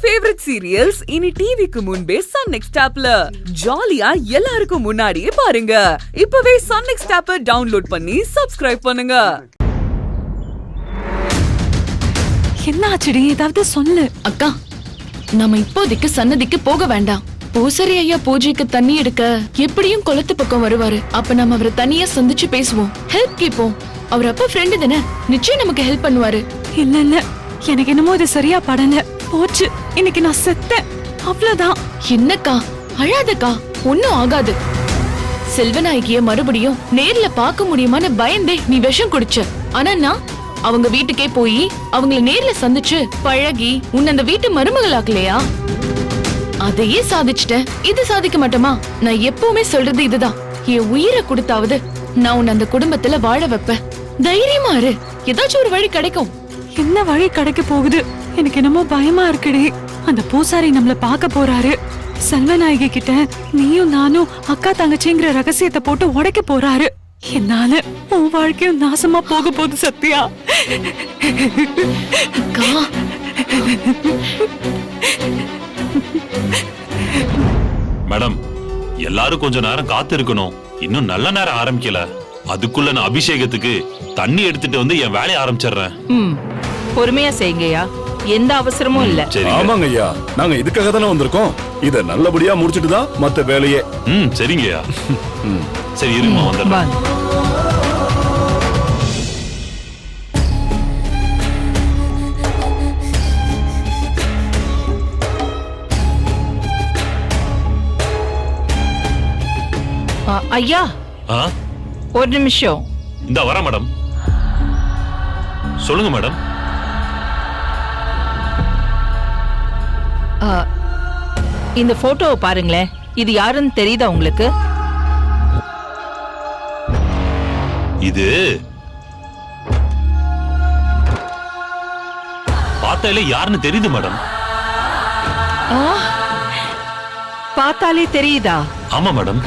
Favourite serials இனி டிவிக்கு முன்பே சன் நெக்ஸ்ட் ஆப்ல ஜாலியா எல்லாருக்கும் முன்னாடியே பாருங்க. இப்பவே சன் நெக்ஸ்ட் ஆப்பை டவுன்லோட் பண்ணி சப்ஸ்கிரைப் பண்ணுங்க. என்ன ஆச்சுடி? ஏதாவது சொல்லு. அக்கா, நாம இப்போதைக்கு சன்னதிக்கு போக வேண்டாம். பூசரி ஐயா பூஜைக்கு தண்ணி எடுக்க எப்படியும் குளத்து பக்கம் வருவாரு. அப்ப நம்ம அவரை தனியா சந்திச்சு பேசுவோம், ஹெல்ப் கேட்போம். அவர் அப்பா ஃப்ரெண்டு தானே, நிச்சயம் நமக்கு ஹெல்ப் பண்ணுவாரு. இல்ல இல்ல, எனக்கு என்னமோ இது சரியா படல. போச்சு, இன்னைக்கு நான் செத்தேன், அவ்வளவுதான். என்னக்கா, அழாதக்கா, ஒன்னும் ஆகாது. செல்வநாயகிய மறுபடியும் நேர்ல பார்க்க முடியுமான்னு பயந்தே நீ விஷம் குடிச்ச. ஆனா நான் அவங்க வீட்டுக்கே போய் அவங்கள நேர்ல சந்திச்சு பழகி உன்னை அந்த வீட்டு மருமகளாக்கலையா? அதையே சாதிச்சிட்டேன். இது சாதிக்க மாட்டோமா? நான் எப்பவுமே சொல்றது இதுதான், என் உயிரை கொடுத்தாவது நான் உன்னை அந்த குடும்பத்துல வாழ வைப்பேன். தைரியமா இரு, ஏதாச்சும் ஒரு வழி கிடைக்கும். என்ன வழி கிடைக்க போகுது? எனக்கு என்னமோ பயமா இருக்குடி. அந்த பூசாரி நம்மள பார்க்க போறாரு. செல்வநாயகி கிட்ட நீயும் நானும் அக்கா தங்கச்சிங்கிற ரகசியத்தை போட்டு உடைக்க போறாரு. என்னால உன் வாழ்க்கையும் நாசமா போக போகுது சத்யா. அக்கா, மேடம், எல்லாரும் கொஞ்ச நேரம் காத்து இருக்கணும். இன்னும் நல்ல நேரம் ஆரம்பிக்கல. அதுக்குள்ள நான் அபிஷேகத்துக்கு தண்ணி எடுத்துட்டு வந்து என் வேலையை ஆரம்பிச்சிடுறேன். பொறுமையா செய்யுங்கய்யா, எந்த அவசரமும் இல்ல. ஆமாங்க ஐயா, நாங்க இதுக்காக தானே வந்திருக்கோம். இத நல்லபடியா முடிச்சிட்டு தான் மத்த வேலையே. சரிங்கய்யா. சரி, இருமா வந்துடுறேன். ஐயா, ஒரு நிமிஷம். இந்த வர மேடம். சொல்லுங்க மேடம். இந்த போட்டோவை பாருங்களேன். இது யாருன்னு தெரியுதா உங்களுக்கு? இது பார்த்தாலே யாருன்னு தெரியுது மேடம். பார்த்தாலே தெரியுதா? ஆமா மேடம்.